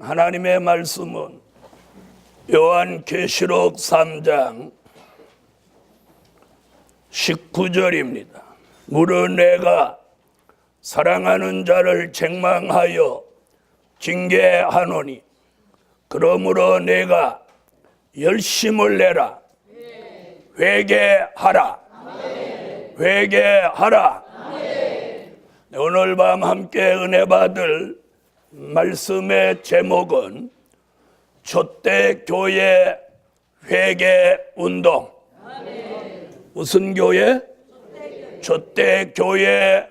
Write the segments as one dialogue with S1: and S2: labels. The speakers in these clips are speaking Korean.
S1: 하나님의 말씀은 요한계시록 3장 19절입니다. 무릇 내가 사랑하는 자를 책망하여 징계하노니 그러므로 내가 열심을 내라. 회개하라. 회개하라. 오늘 밤 함께 은혜 받을 말씀의 제목은 촛대 교회 회개 운동. 무슨 교회? 촛대 교회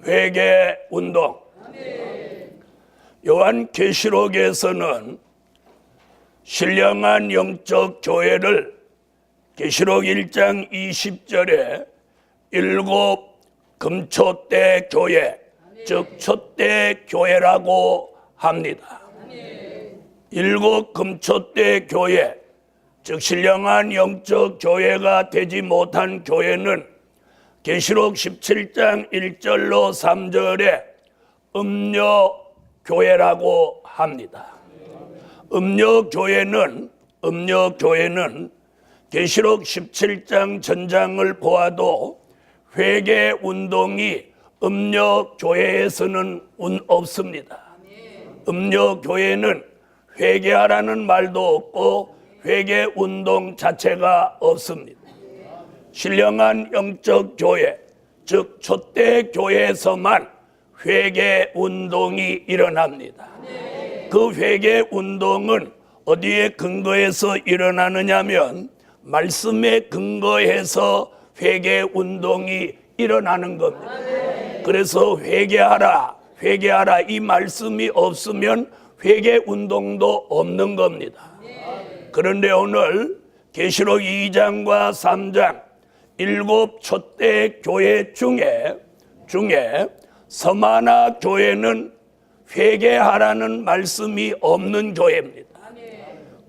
S1: 회개 운동. 요한계시록에서는 신령한 영적 교회를 계시록 1장 20절에 일곱 금촛대 교회, 즉 촛대 교회라고 합니다. 일곱 금촛대 교회, 즉 신령한 영적 교회가 되지 못한 교회는 계시록 17장 1절로 3절에 음녀 교회라고 합니다. 음녀 교회는 계시록 17장 전장을 보아도 회개 운동이 음녀 교회에서는 없습니다. 음녀 교회는 회개하라는 말도 없고 회개 운동 자체가 없습니다. 신령한 영적 교회, 즉 촛대 교회에서만 회개 운동이 일어납니다. 그 회개 운동은 어디에 근거해서 일어나느냐면 말씀에 근거해서 회개 운동이 일어나는 겁니다. 그래서 회개하라 이 말씀이 없으면 회개 운동도 없는 겁니다. 그런데 오늘 계시록 2장과 3장 일곱 촛대 교회 중에 서마나 교회는 회개하라는 말씀이 없는 교회입니다.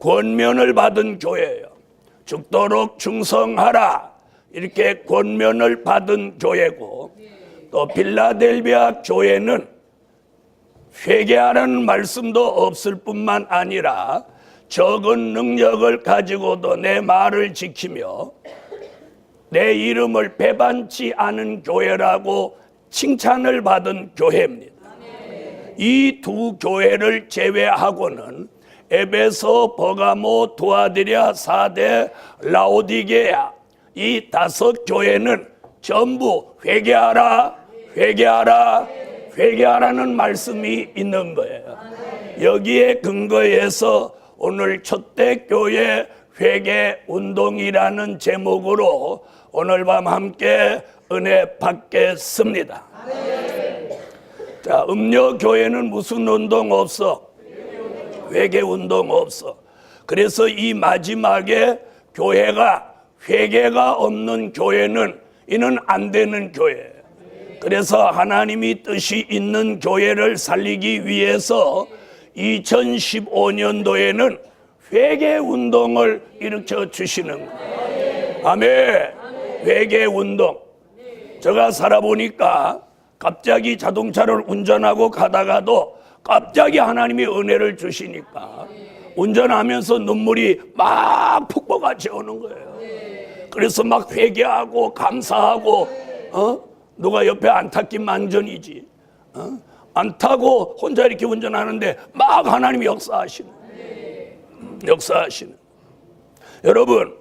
S1: 권면을 받은 교회예요. 죽도록 충성하라 이렇게 권면을 받은 교회고, 또 빌라델비아 교회는 회개하라는 말씀도 없을 뿐만 아니라 적은 능력을 가지고도 내 말을 지키며 내 이름을 배반치 않은 교회라고 칭찬을 받은 교회입니다. 이 두 교회를 제외하고는 에베소, 버가모, 두아디라, 사데, 라오디게아 이 다섯 교회는 전부 회개하라는 말씀이 있는 거예요. 여기에 근거해서 오늘 촛대 교회 회개 운동이라는 제목으로 오늘 밤 함께 은혜 받겠습니다. 자, 음녀 교회는 무슨 운동 없어? 회개 운동 없어. 그래서 이 마지막에 교회가 회개가 없는 교회는 이는 안 되는 교회예요. 그래서 하나님이 뜻이 있는 교회를 살리기 위해서 2015년도에는 회개 운동을 일으켜 주시는 거예요. 아멘. 회개 운동. 제가 살아보니까 갑자기 자동차를 운전하고 가다가도 갑자기 하나님이 은혜를 주시니까 운전하면서 눈물이 막 폭포같이 오는 거예요. 그래서 막 회개하고 감사하고, 누가 옆에 안 탔긴 만전이지. 안 타고 혼자 이렇게 운전하는데 막 하나님이 역사하시는. 여러분,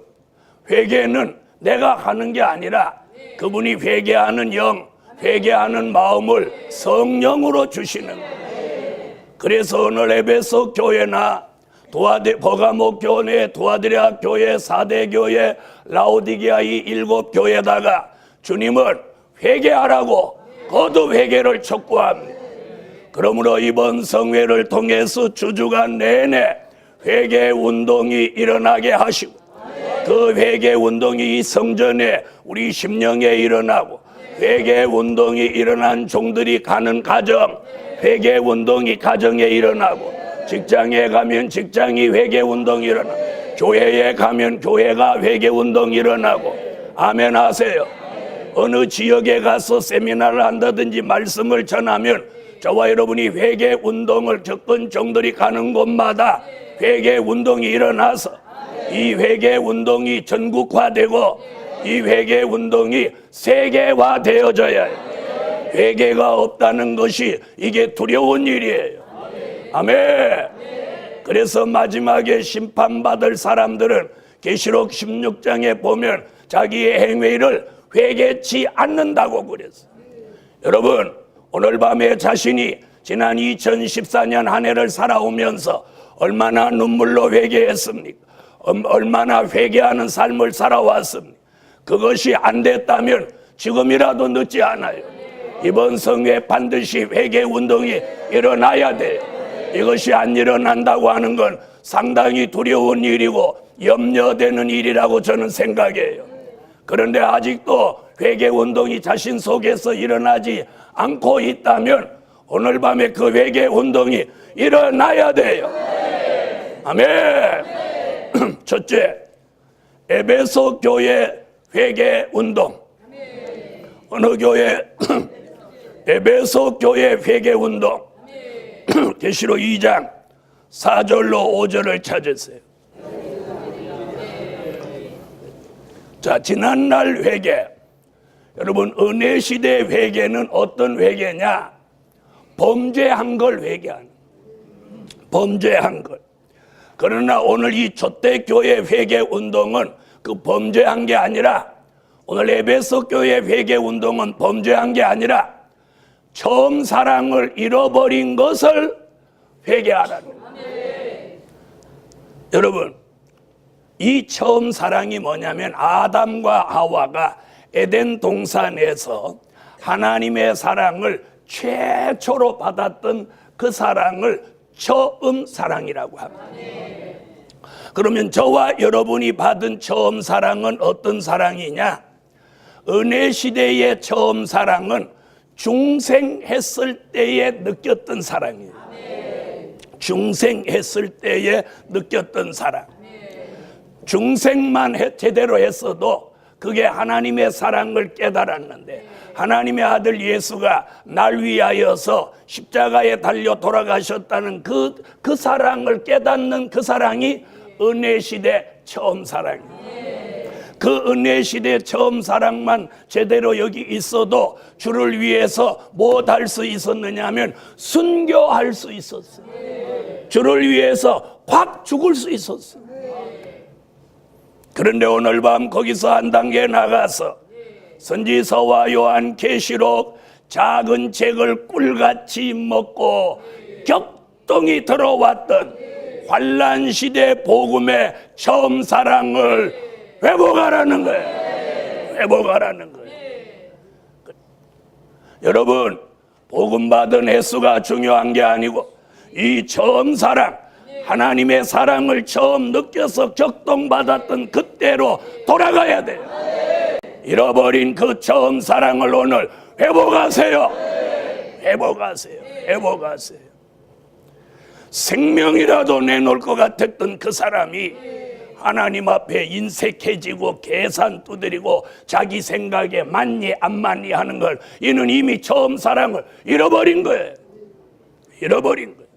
S1: 회개는 내가 하는 게 아니라 그분이 회개하는 영, 회개하는 마음을 성령으로 주시는 거예요. 그래서 오늘 에베소 교회나 버가모 교회, 두아디라 교회, 사대 교회, 라오디게아 이 일곱 교회에다가 주님은 회개하라고 거듭 회개를 촉구합니다. 그러므로 이번 성회를 통해서 주주간 내내 회개 운동이 일어나게 하시고, 그 회개 운동이 이 성전에 우리 심령에 일어나고, 회개 운동이 일어난 종들이 가는 가정, 회개 운동이 가정에 일어나고, 직장에 가면 직장이 회개 운동이 일어나고, 교회에 가면 교회가 회개 운동이 일어나고. 아멘 하세요. 어느 지역에 가서 세미나를 한다든지 말씀을 전하면 저와 여러분이 회개 운동을 겪은 종들이 가는 곳마다 회개 운동이 일어나서 이 회개 운동이 전국화되고 이 회개 운동이 세계화되어져야 해요. 회개가 없다는 것이 이게 두려운 일이에요. 아멘. 그래서 마지막에 심판받을 사람들은 계시록 16장에 보면 자기의 행위를 회개치 않는다고 그랬어요. 여러분, 오늘 밤에 자신이 지난 2014년 한 해를 살아오면서 얼마나 눈물로 회개했습니까? 얼마나 회개하는 삶을 살아왔습니까? 그것이 안 됐다면 지금이라도 늦지 않아요. 이번 성회에 반드시 회개 운동이 일어나야 돼요. 이것이 안 일어난다고 하는 건 상당히 두려운 일이고 염려되는 일이라고 저는 생각해요. 그런데 아직도 회개 운동이 자신 속에서 일어나지 않고 있다면 오늘 밤에 그 회개 운동이 일어나야 돼요. 아멘. 첫째, 에베소 교회 회개 운동. 어느 교회? 에베소 교회 회개 운동. 계시록 2장 4절로 5절을 찾으세요. 자, 지난날 회개. 여러분, 은혜 시대 회개는 어떤 회개냐? 범죄한 걸 회개하는. 범죄한 걸. 그러나 오늘 이 촛대교회 회개 운동은 그 범죄한 게 아니라, 오늘 에베소 교회 회개 운동은 범죄한 게 아니라 처음 사랑을 잃어버린 것을 회개하라는 거예요. 여러분, 이 처음 사랑이 뭐냐면 아담과 하와가 에덴 동산에서 하나님의 사랑을 최초로 받았던 그 사랑을 처음 사랑이라고 합니다. 그러면 저와 여러분이 받은 처음 사랑은 어떤 사랑이냐? 은혜 시대의 처음 사랑은 중생했을 때에 느꼈던 사랑이에요. 중생했을 때에 느꼈던 사랑. 중생만 제대로 했어도 그게 하나님의 사랑을 깨달았는데, 하나님의 아들 예수가 날 위하여서 십자가에 달려 돌아가셨다는 그 사랑을 깨닫는 그 사랑이 은혜 시대 처음 사랑이에요. 그 은혜 시대 처음 사랑만 제대로 여기 있어도 주를 위해서 뭐 할 수 있었느냐 하면 순교할 수 있었어요. 주를 위해서 확 죽을 수 있었어요. 그런데 오늘 밤 거기서 한 단계 나가서 선지서와 요한 계시록 작은 책을 꿀같이 먹고 격동이 들어왔던 환란 시대 복음의 처음 사랑을 회복하라는 거예요. 회복하라는 거예요. 여러분, 복음 받은 횟수가 중요한 게 아니고 이 처음 사랑, 하나님의 사랑을 처음 느껴서 격동받았던 그때로 돌아가야 돼요. 잃어버린 그 처음 사랑을 오늘 회복하세요. 회복하세요. 회복하세요. 생명이라도 내놓을 것 같았던 그 사람이 하나님 앞에 인색해지고 계산 두드리고 자기 생각에 맞니 안 맞니 하는 걸, 이는 이미 처음 사랑을 잃어버린 거예요. 잃어버린 거예요.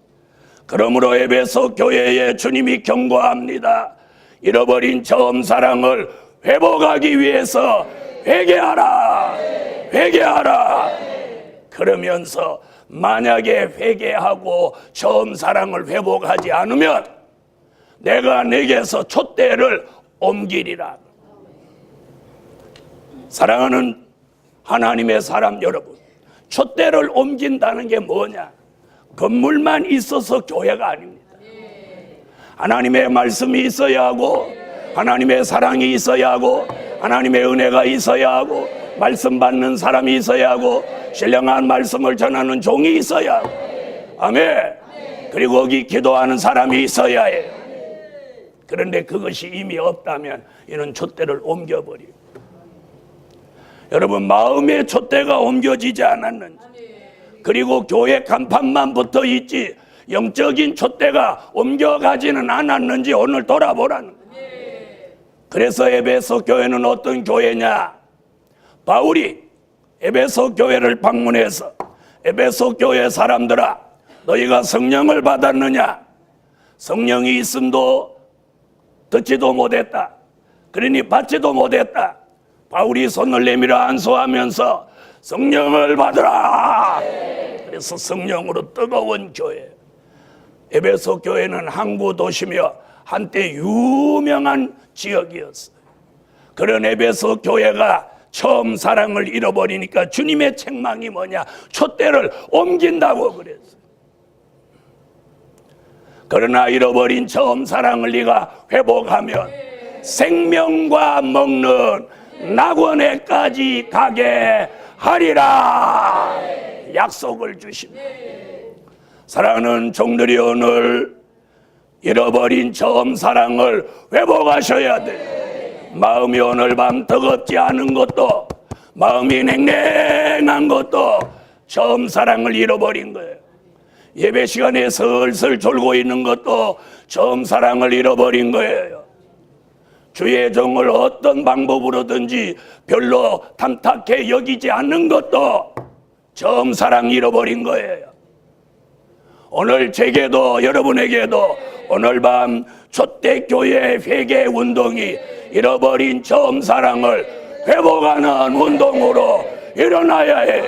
S1: 그러므로 에베소 교회에 주님이 경고합니다. 잃어버린 처음 사랑을 회복하기 위해서 회개하라. 회개하라. 그러면서 만약에 회개하고 처음 사랑을 회복하지 않으면 내가 내게서 촛대를 옮기리라. 사랑하는 하나님의 사람 여러분, 촛대를 옮긴다는 게 뭐냐? 건물만 있어서 교회가 아닙니다. 하나님의 말씀이 있어야 하고, 하나님의 사랑이 있어야 하고, 하나님의 은혜가 있어야 하고, 말씀 받는 사람이 있어야 하고, 신령한 말씀을 전하는 종이 있어야 하고, 아멘. 그리고 거기 기도하는 사람이 있어야 해요. 그런데 그것이 이미 없다면 이는 촛대를 옮겨버리고, 여러분, 마음의 촛대가 옮겨지지 않았는지, 그리고 교회 간판만 붙어 있지 영적인 촛대가 옮겨가지는 않았는지 오늘 돌아보라는 거예요. 그래서 에베소 교회는 어떤 교회냐? 바울이 에베소 교회를 방문해서 에베소 교회 사람들아, 너희가 성령을 받았느냐? 성령이 있음도 듣지도 못했다. 그러니 받지도 못했다. 바울이 손을 내밀어 안수하면서 성령을 받으라. 그래서 성령으로 뜨거운 교회. 에베소 교회는 항구 도시며 한때 유명한 지역이었어요. 그런 에베소 교회가 처음 사랑을 잃어버리니까 주님의 책망이 뭐냐? 촛대를 옮긴다고 그랬어요. 그러나 잃어버린 처음 사랑을 네가 회복하면 생명과 먹는 낙원에까지 가게 하리라. 약속을 주십니다. 사랑하는 종들이 오늘 잃어버린 처음 사랑을 회복하셔야 돼요. 마음이 오늘 밤 뜨겁지 않은 것도, 마음이 냉랭한 것도 처음 사랑을 잃어버린 거예요. 예배 시간에 슬슬 졸고 있는 것도 처음 사랑을 잃어버린 거예요. 주의 종을 어떤 방법으로든지 별로 탐탁해 여기지 않는 것도 처음 사랑 잃어버린 거예요. 오늘 제게도 여러분에게도 오늘 밤 촛대교회 회개 운동이 잃어버린 처음 사랑을 회복하는 운동으로 일어나야 해.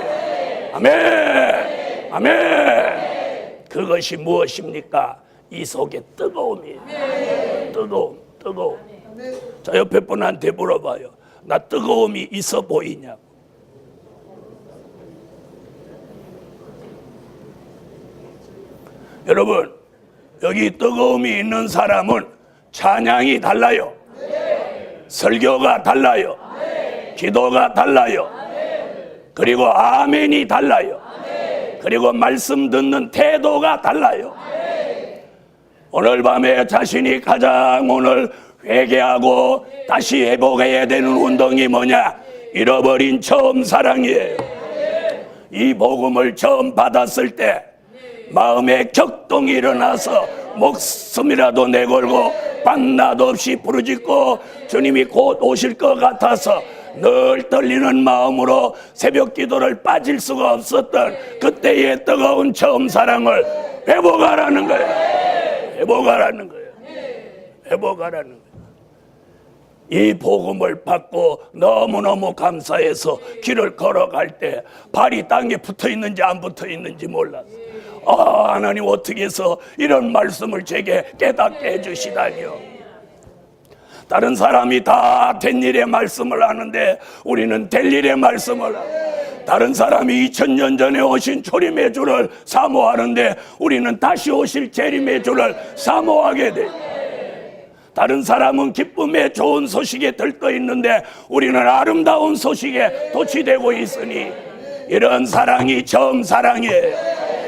S1: 아멘. 아멘. 그것이 무엇입니까? 이 속에 뜨거움이에요. 뜨거움. 자, 옆에 분한테 물어봐요. 나 뜨거움이 있어 보이냐고. 여러분, 여기 뜨거움이 있는 사람은 찬양이 달라요. 설교가 달라요. 기도가 달라요. 그리고 아멘이 달라요. 그리고 말씀 듣는 태도가 달라요. 오늘 밤에 자신이 가장 오늘 회개하고 다시 회복해야 되는 운동이 뭐냐? 잃어버린 처음 사랑이에요. 이 복음을 처음 받았을 때 마음에 격동이 일어나서 목숨이라도 내걸고 밤낮 없이 부르짖고 주님이 곧 오실 것 같아서 늘 떨리는 마음으로 새벽 기도를 빠질 수가 없었던 그때의 뜨거운 처음 사랑을 회복하라는 거예요. 회복하라는 거예요. 회복하라는 거예요. 이 복음을 받고 너무너무 감사해서 길을 걸어갈 때 발이 땅에 붙어 있는지 안 붙어 있는지 몰랐어요. 하나님 어떻게 해서 이런 말씀을 제게 깨닫게 해주시다니요. 다른 사람이 다 된 일의 말씀을 하는데 우리는 될 일의 말씀을 하고, 다른 사람이 2000년 전에 오신 초림의 주를 사모하는데 우리는 다시 오실 재림의 주를 사모하게 돼요. 다른 사람은 기쁨의 좋은 소식에 들떠 있는데 우리는 아름다운 소식에 도취되고 있으니 이런 사랑이 처음 사랑이에요.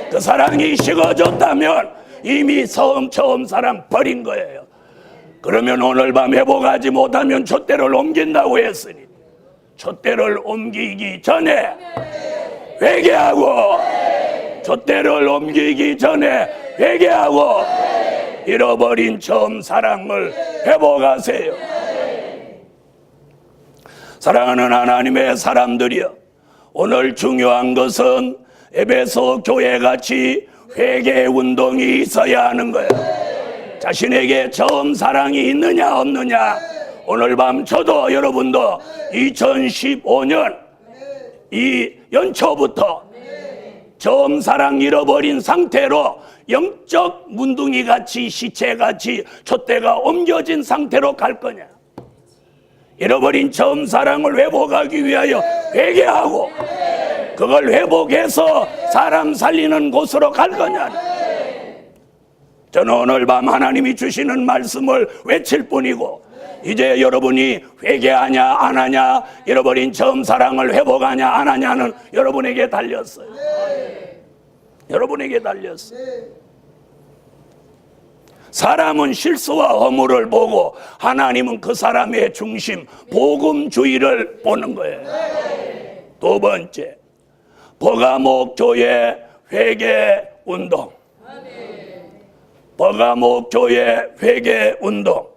S1: 그 사랑이 식어졌다면 이미 처음 사랑 버린 거예요. 그러면 오늘 밤 회복하지 못하면 촛대를 옮긴다고 했으니 촛대를 옮기기 전에 회개하고, 촛대를 옮기기 전에 회개하고 잃어버린 처음 사랑을 회복하세요. 사랑하는 하나님의 사람들이여, 오늘 중요한 것은 에베소 교회같이 회개 운동이 있어야 하는 거예요. 자신에게 처음 사랑이 있느냐 없느냐, 오늘 밤 저도 여러분도 2015년 이 연초부터 처음 사랑 잃어버린 상태로 영적 문둥이 같이 시체같이 촛대가 옮겨진 상태로 갈 거냐, 잃어버린 처음 사랑을 회복하기 위하여 회개하고 그걸 회복해서 사람 살리는 곳으로 갈 거냐. 저는 오늘 밤 하나님이 주시는 말씀을 외칠 뿐이고, 이제 여러분이 회개하냐 안 하냐, 잃어버린 처음 사랑을 회복하냐 안 하냐는 여러분에게 달렸어요. 여러분에게 달렸어요. 사람은 실수와 허물을 보고 하나님은 그 사람의 중심 복음주의를 보는 거예요. 두 번째, 버가목 교회 회개 운동. 버가목 교회 회개 운동.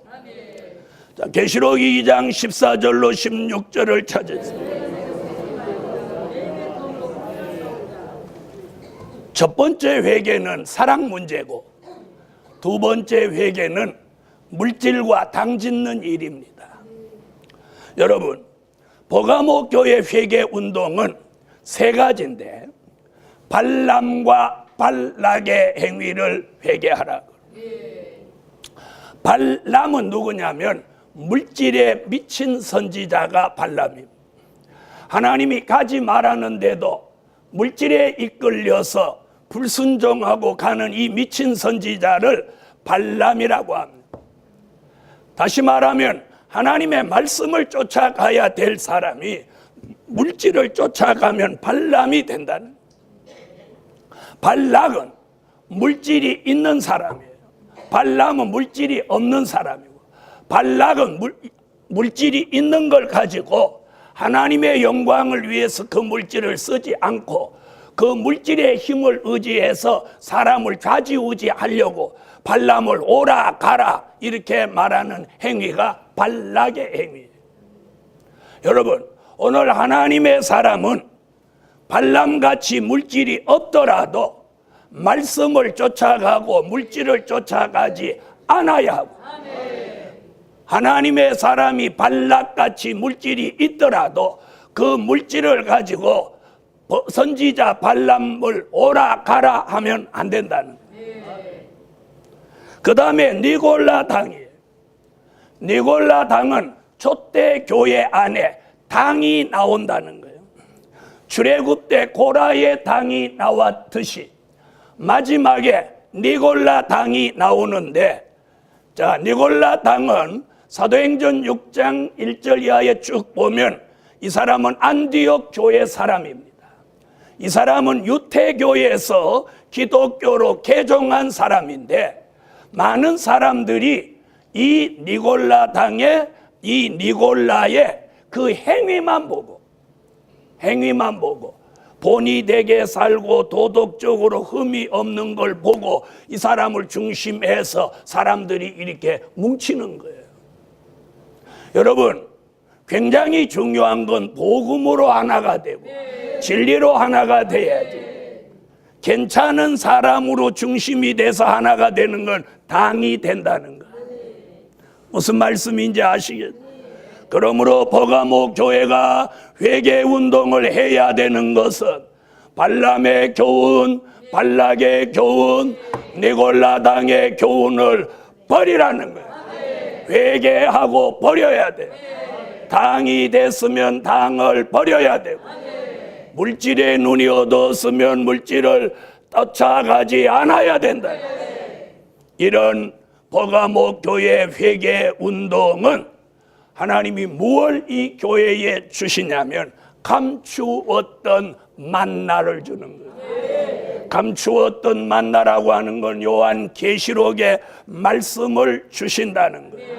S1: 자, 계시록 2장 14절로 16절을 찾으세요. 첫 번째 회개는 사랑 문제고, 두 번째 회개는 물질과 당짓는 일입니다. 여러분, 버가모 교회 회개 운동은 세 가지인데, 발람과 발락의 행위를 회개하라. 발람은 누구냐면 물질에 미친 선지자가 발람입니다. 하나님이 가지 말았는데도 물질에 이끌려서 불순종하고 가는 이 미친 선지자를 발람이라고 합니다. 다시 말하면 하나님의 말씀을 쫓아가야 될 사람이 물질을 쫓아가면 발람이 된다는. 발락은 물질이 있는 사람이에요. 발람은 물질이 없는 사람이고, 발락은 물질이 있는 걸 가지고 하나님의 영광을 위해서 그 물질을 쓰지 않고 그 물질의 힘을 의지해서 사람을 좌지우지하려고 발람을 오라 가라 이렇게 말하는 행위가 발락의 행위예요. 여러분, 오늘 하나님의 사람은 발람같이 물질이 없더라도 말씀을 쫓아가고 물질을 쫓아가지 않아야 하고, 하나님의 사람이 발락같이 물질이 있더라도 그 물질을 가지고 선지자 발람을 오라 가라 하면 안 된다는 거예요. 그 다음에 니골라 당이에요. 니골라 당은 촛대 교회 안에 당이 나온다는 거예요. 출애굽 때 고라의 당이 나왔듯이 마지막에 니골라 당이 나오는데, 자, 니골라 당은 사도행전 6장 1절 이하에 쭉 보면 이 사람은 안디옥 교회 사람입니다. 이 사람은 유태교에서 기독교로 개종한 사람인데, 많은 사람들이 이 니골라 당의 이 니골라의 그 행위만 보고 본이 되게 살고 도덕적으로 흠이 없는 걸 보고 이 사람을 중심해서 사람들이 이렇게 뭉치는 거예요. 여러분, 굉장히 중요한 건 복음으로 하나가 되고 진리로 하나가 돼야지. 괜찮은 사람으로 중심이 돼서 하나가 되는 건 당이 된다는 거예요. 무슨 말씀인지 아시겠죠? 그러므로 버가모 교회가 회개 운동을 해야 되는 것은 발람의 교훈, 발락의 교훈, 니골라 당의 교훈을 버리라는 거예요. 회개하고 버려야 돼요. 당이 됐으면 당을 버려야 되고, 물질에 눈이 어두웠으면 물질을 쫓아가지 않아야 된다. 이런 버가모 교회 회개 운동은 하나님이 무엇을 이 교회에 주시냐면 감추었던 만나를 주는 거예요. 감추었던 만나라고 하는 건 요한계시록의 말씀을 주신다는 거예요.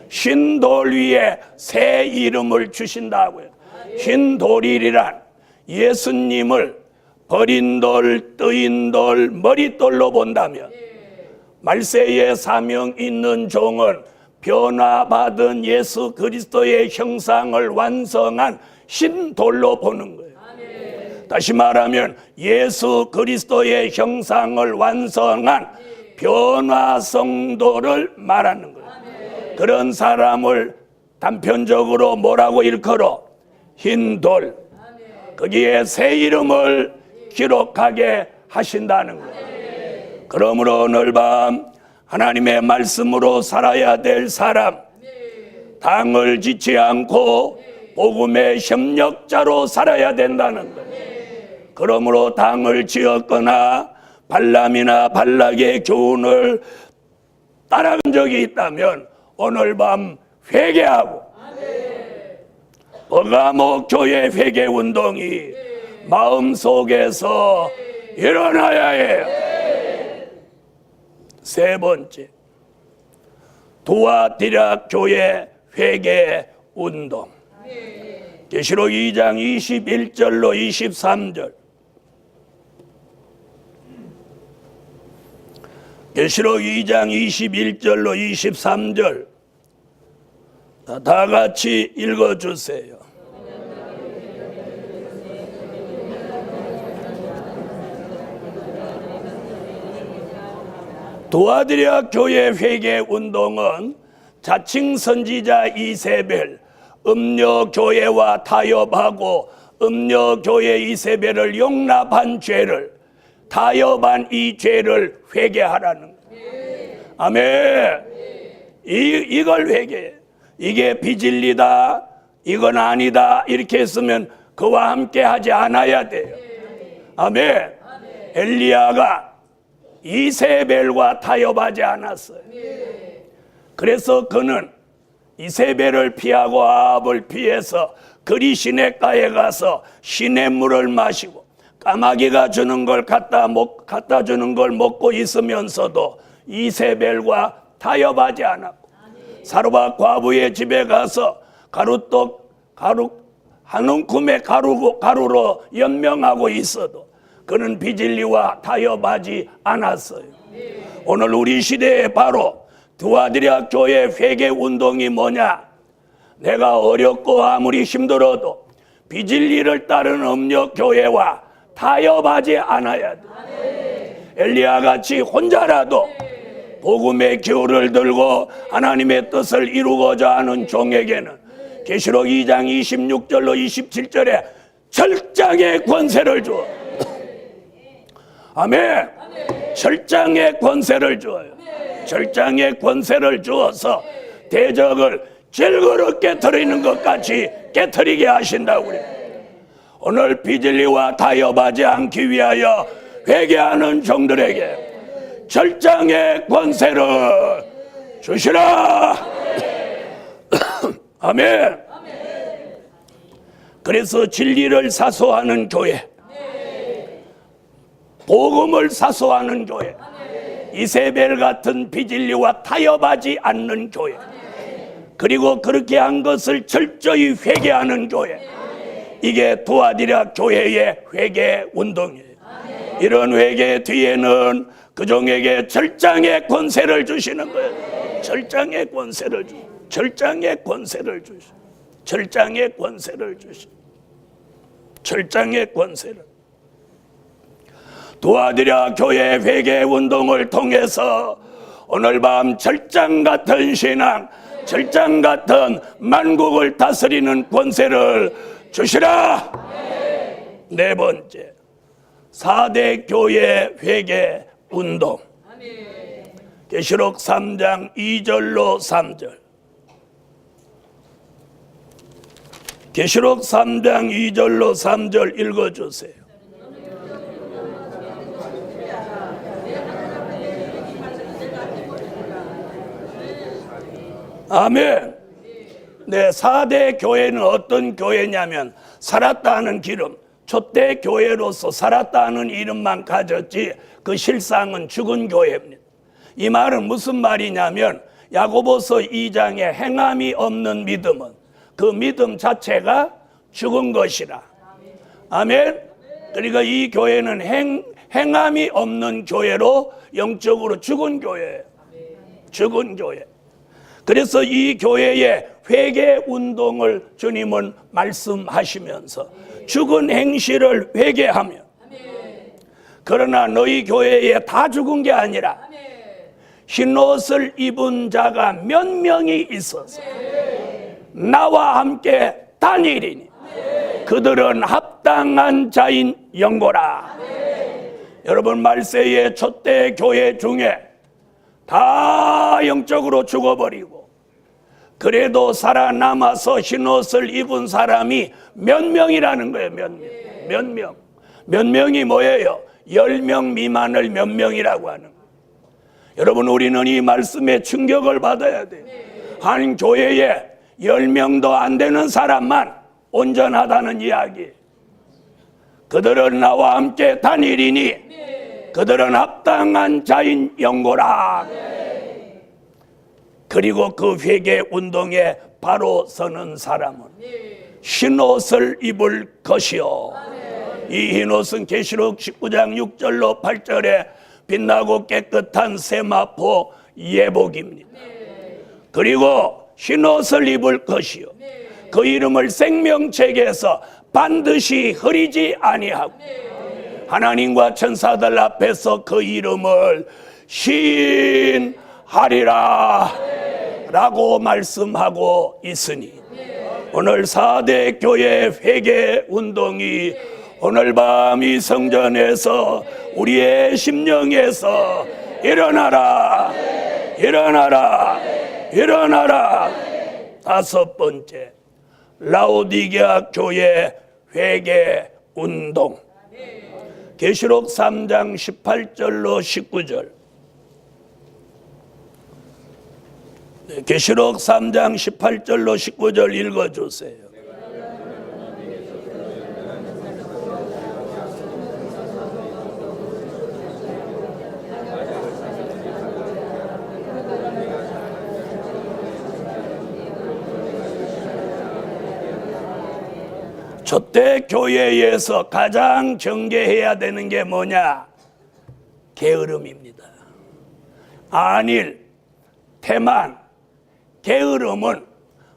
S1: 흰 돌 위에 새 이름을 주신다고요. 흰 돌이란 예수님을 버린 돌, 뜨인 돌, 머릿돌로 본다면, 말세에 사명 있는 종은 변화받은 예수 그리스도의 형상을 완성한 흰 돌로 보는 거예요. 다시 말하면 예수 그리스도의 형상을 완성한 변화성도를 말하는 거예요. 그런 사람을 단편적으로 뭐라고 일컬어? 흰 돌. 거기에 새 이름을 기록하게 하신다는 거예요. 그러므로 오늘 밤 하나님의 말씀으로 살아야 될 사람, 당을 짓지 않고 복음의 협력자로 살아야 된다는 거예요. 그러므로 당을 지었거나 발람이나 발락의 교훈을 따라간 적이 있다면 오늘 밤 회개하고, 버가모 교회 회개 운동이 마음속에서 일어나야 해요. 세 번째, 두아디라 교회 회개 운동. 계시록 2장 21절로 23절. 계시록 2장 21절로 23절 다 같이 읽어주세요. 도와드려 교회 회개 운동은 자칭 선지자 이세벨, 음녀 교회와 타협하고 음녀 교회 이세벨을 용납한 죄를, 타협한 이 죄를 회개하라는 거예요. 아멘. 이걸 회개해. 이게 비진리다, 이건 아니다 이렇게 했으면 그와 함께 하지 않아야 돼요. 아멘. 엘리야가 이세벨과 타협하지 않았어요. 그래서 그는 이세벨을 피하고 아합을 피해서 그리 시냇가에 가서 시냇물을 마시고 까마귀가 주는 걸 갖다 주는 걸 먹고 있으면서도 이세벨과 타협하지 않았고, 사르밧 과부의 집에 가서 한 움큼의 가루로 연명하고 있어도 그는 비진리와 타협하지 않았어요. 오늘 우리 시대에 바로 두아드리아 교회 회개 운동이 뭐냐? 내가 어렵고 아무리 힘들어도 비진리를 따르는 음력 교회와 타협하지 않아야 돼. 엘리야 같이 혼자라도 복음의 기호를 들고 하나님의 뜻을 이루고자 하는 종에게는 계시록 2장 26절로 27절에 철장의 권세를 주어. 아멘. 철장의 권세를 주어요. 철장의 권세를 주어서 대적을 질그릇 깨트리는 것 같이 깨트리게 하신다고 그래요. 오늘 비진리와 타협하지 않기 위하여 회개하는 종들에게 철장의 권세를 주시라. 아멘. 그래서 진리를 사소하는 교회, 복음을 사소하는 교회, 이세벨 같은 비진리와 타협하지 않는 교회, 그리고 그렇게 한 것을 철저히 회개하는 교회, 이게 두아드리아 교회의 회개 운동이에요. 이런 회개 뒤에는 그 종에게 철장의 권세를 주시는 거예요. 철장의 권세를 주시는, 철장의 권세를 주시는, 철장의 권세를 주시는, 철장의 권세를. 두아드리아 교회 회개 운동을 통해서 오늘 밤 철장 같은 신앙, 철장 같은 만국을 다스리는 권세를 주시라. 네 번째, 4대 교회 회개 운동. 계시록 3장 2절로 3절. 계시록 3장 2절로 3절 읽어주세요. 아멘. 네, 4대 교회는 어떤 교회냐면 살았다는 기름, 초대 교회로서 살았다는 이름만 가졌지 그 실상은 죽은 교회입니다. 이 말은 무슨 말이냐면 야고보서 2장에 행함이 없는 믿음은 그 믿음 자체가 죽은 것이라. 아멘. 그러니까 이 교회는 행함이 없는 교회로 영적으로 죽은 교회예요. 죽은 교회. 그래서 이 교회의 회개 운동을 주님은 말씀하시면서 죽은 행실을 회개하며, 그러나 너희 교회에 다 죽은 게 아니라 흰옷을 입은 자가 몇 명이 있어서 나와 함께 다니리니 그들은 합당한 자인 영고라. 여러분, 말세의 초대 교회 중에 다 영적으로 죽어버리고 그래도 살아남아서 흰옷을 입은 사람이 몇 명이라는 거예요. 몇 명. 몇 명이 뭐예요? 10명 미만을 몇 명이라고 하는 거예요. 여러분, 우리는 이 말씀에 충격을 받아야 돼요. 한 교회에 10명도 안 되는 사람만 온전하다는 이야기. 그들은 나와 함께 다니리니 그들은 합당한 자인 영고라. 그리고 그 회개 운동에 바로 서는 사람은 흰옷을 입을 것이요. 이 흰옷은 계시록 19장 6절로 8절에 빛나고 깨끗한 세마포 예복입니다. 그리고 흰옷을 입을 것이요. 그 이름을 생명책에서 반드시 흐리지 아니하고 하나님과 천사들 앞에서 그 이름을 시인하리라 라고 말씀하고 있으니 오늘 4대 교회 회개 운동이 오늘 밤 이 성전에서 우리의 심령에서 일어나라, 일어나라, 일어나라. 5번째, 라오디게아 교회 회개 운동. 계시록 3장 18절로 19절. 계시록 3장 18절로 19절 읽어주세요. 저때 교회에서 가장 경계해야 되는 게 뭐냐? 게으름입니다. 안일, 태만, 게으름은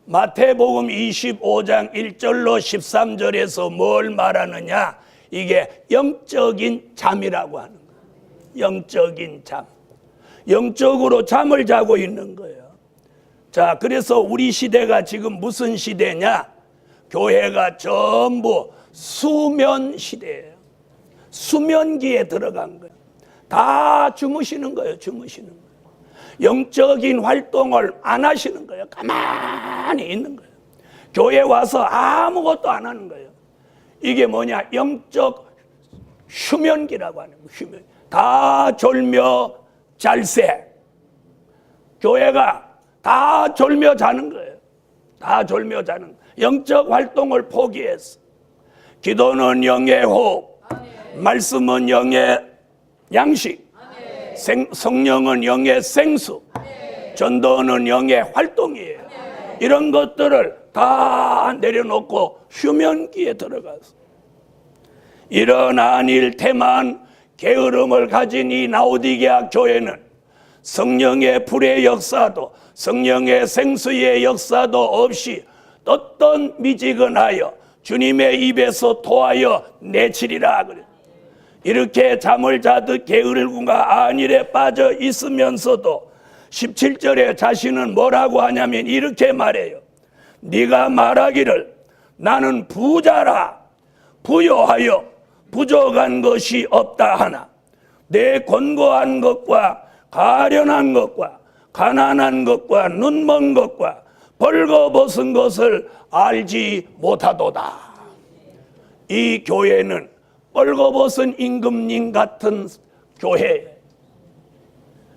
S1: 마태복음 25장 1절로 13절에서 뭘 말하느냐? 이게 영적인 잠이라고 하는 거예요. 영적인 잠. 영적으로 잠을 자고 있는 거예요. 자, 그래서 우리 시대가 지금 무슨 시대냐? 교회가 전부 수면 시대예요. 수면기에 들어간 거예요. 다 주무시는 거예요. 주무시는 거예요. 영적인 활동을 안 하시는 거예요. 가만히 있는 거예요. 교회 와서 아무것도 안 하는 거예요. 이게 뭐냐? 영적 휴면기라고 하는 거예요. 휴면. 다 졸며 잘새. 교회가 다 졸며 자는 거예요. 다 졸며 자는 거예요. 영적 활동을 포기했어. 기도는 영의 호흡, 말씀은 영의 양식, 성령은 영의 생수, 전도는 영의 활동이에요. 이런 것들을 다 내려놓고 휴면기에 들어가서 이런 안일, 태만, 게으름을 가진 이 라오디게아 교회는 성령의 불의 역사도 성령의 생수의 역사도 없이 어떤 미지근하여 주님의 입에서 토하여 내치리라 그래. 이렇게 잠을 자듯 게으름과 안일에 빠져 있으면서도 17절에 자신은 뭐라고 하냐면 이렇게 말해요. 네가 말하기를 나는 부자라 부요하여 부족한 것이 없다 하나 내 권고한 것과 가련한 것과 가난한 것과 눈먼 것과 벌거벗은 것을 알지 못하도다. 이 교회는 벌거벗은 임금님 같은 교회예요.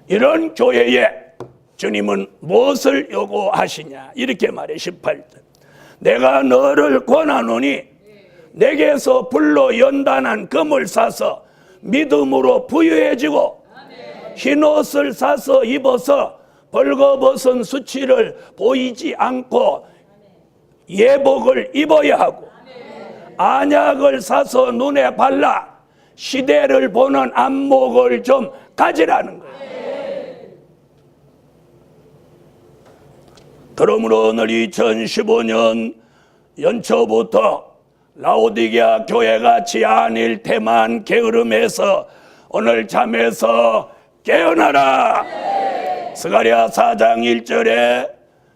S1: 이런 교회에 주님은 무엇을 요구하시냐? 이렇게 말해 18절. 내가 너를 권하노니 내게서 불로 연단한 금을 사서 믿음으로 부유해지고 흰옷을 사서 입어서 벌거벗은 수치를 보이지 않고 예복을 입어야 하고 안약을 사서 눈에 발라 시대를 보는 안목을 좀 가지라는 거예요. 그러므로 오늘 2015년 연초부터 라오디게아 교회같이 안일, 태만, 게으름에서 오늘 잠에서 깨어나라. 스가랴 4장 1절에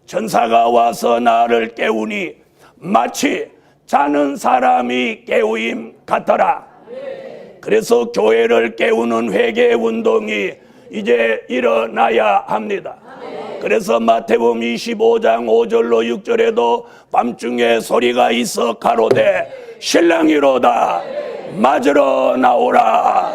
S1: 천사가 와서 나를 깨우니 마치 자는 사람이 깨우임 같더라. 그래서 교회를 깨우는 회개 운동이 이제 일어나야 합니다. 그래서 마태복음 25장 5절로 6절에도 밤중에 소리가 있어 가로되 신랑이로다 맞으러 나오라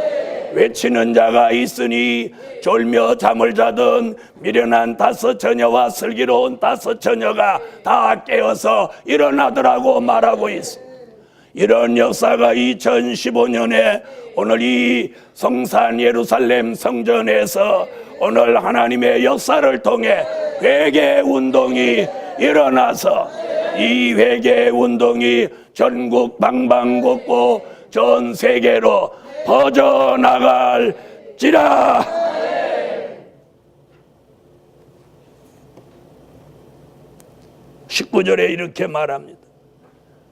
S1: 외치는 자가 있으니 졸며 잠을 자던 미련한 5 처녀와 슬기로운 5 처녀가 다 깨어서 일어나더라고 말하고 있어. 이런 역사가 2015년에 오늘 이 성산 예루살렘 성전에서 오늘 하나님의 역사를 통해 회개 운동이 일어나서 이 회개 운동이 전국 방방곡곡 전 세계로 퍼져나갈지라. (19절에) 이렇게 말합니다.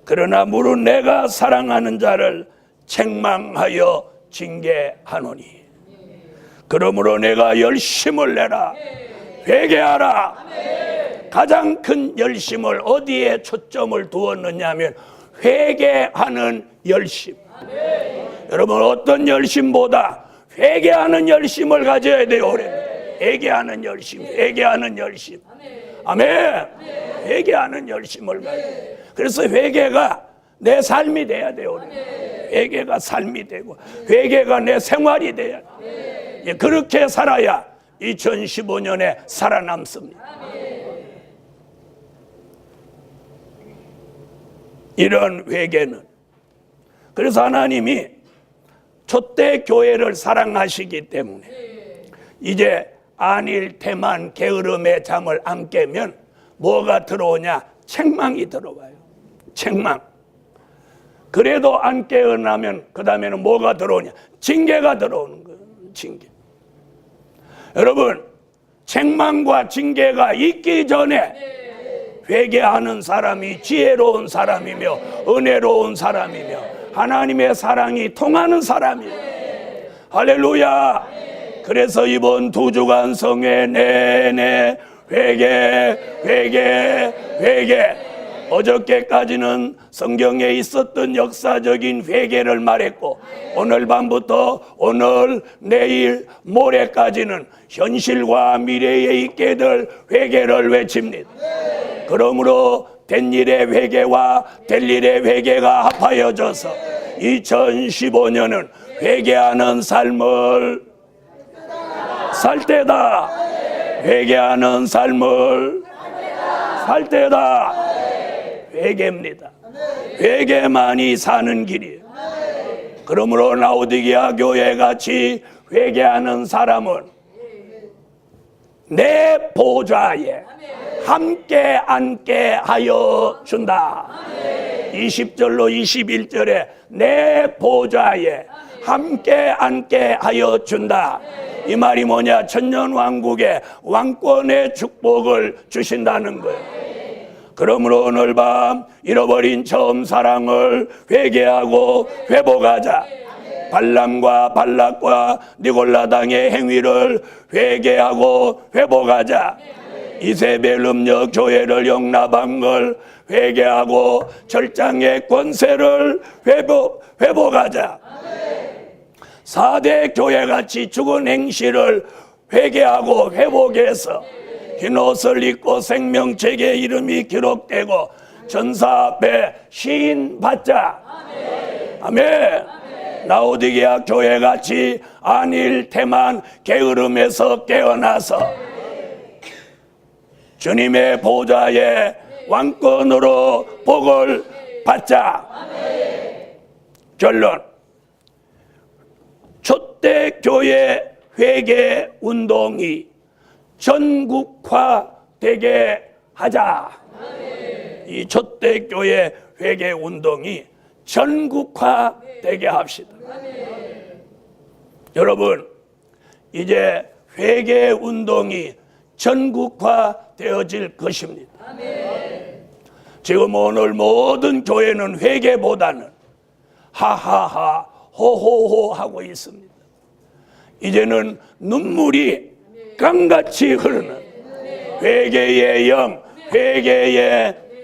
S1: 그러나 무릇 내가 사랑하는 자를 책망하여 징계하노니 그러므로 내가 열심을 내라. 회개하라. 가장 큰 열심을 어디에 초점을 두었느냐 하면 회개하는 열심. 여러분, 어떤 열심보다 회개하는 열심을 가져야 돼요. 회개하는 열심, 회개하는 열심. 아멘. 회개하는 열심을 가져야 돼요. 그래서 회개가 내 삶이 돼야 돼요. 회개가 삶이 되고 회개가 내 생활이 돼야 돼요. 그렇게 살아야 2015년에 살아남습니다. 이런 회개는, 그래서 하나님이 초대 교회를 사랑하시기 때문에 이제 안일 태만 게으름의 잠을 안 깨면 뭐가 들어오냐? 책망이 들어와요. 책망. 그래도 안 깨어나면 그 다음에는 뭐가 들어오냐? 징계가 들어오는 거예요. 징계. 여러분, 책망과 징계가 있기 전에 회개하는 사람이 지혜로운 사람이며 은혜로운 사람이며 하나님의 사랑이 통하는 사람이에요. 할렐루야. 그래서 이번 2주간 성회 내내 회개. 어저께까지는 성경에 있었던 역사적인 회개를 말했고, 오늘 밤부터 오늘, 내일, 모레까지는 현실과 미래에 있게 될 회개를 외칩니다. 그러므로 된 일의 회개와 될 일의 회개가 합하여져서 2015년은 회개하는 삶을 살 때다. 회개하는 삶을 살 때다. 회개입니다. 회개만이 사는 길이에요. 그러므로 라오디게아 교회 같이 회개하는 사람은 내 보좌에 함께 앉게 하여 준다. 20절로 21절에 내 보좌에 함께 앉게 하여 준다. 이 말이 뭐냐? 천년왕국의 왕권의 축복을 주신다는 거예요. 그러므로 오늘 밤 잃어버린 처음 사랑을 회개하고 회복하자. 발람과 발락과 니골라당의 행위를 회개하고 회복하자. 이세벨 음력 교회를 용납한 걸 회개하고 절장의 권세를 회복하자. 4대 교회같이 죽은 행실을 회개하고 회복해서 흰옷을 입고 생명책에 이름이 기록되고 전사 앞에 시인 받자. 아멘. 라오디게아 교회같이 안일 태만 게으름에서 깨어나서 주님의 보좌에 왕권으로 복을 받자. 결론, 초대교회 회개 운동이 전국화되게 하자. 이 초대교회 회개 운동이 전국화되게 합시다. 여러분, 이제 회개 운동이 전국화되어질 것입니다. 지금 오늘 모든 교회는 회개보다는 하하하 호호호 하고 있습니다. 이제는 눈물이 강같이 흐르는 회개의 영,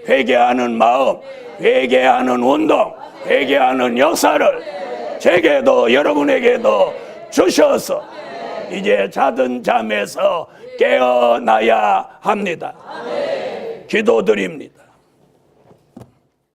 S1: 회개하는 마음, 회개하는 운동, 회개하는 역사를 제게도 여러분에게도 주셔서 이제 자던 잠에서 깨어나야 합니다. 기도드립니다.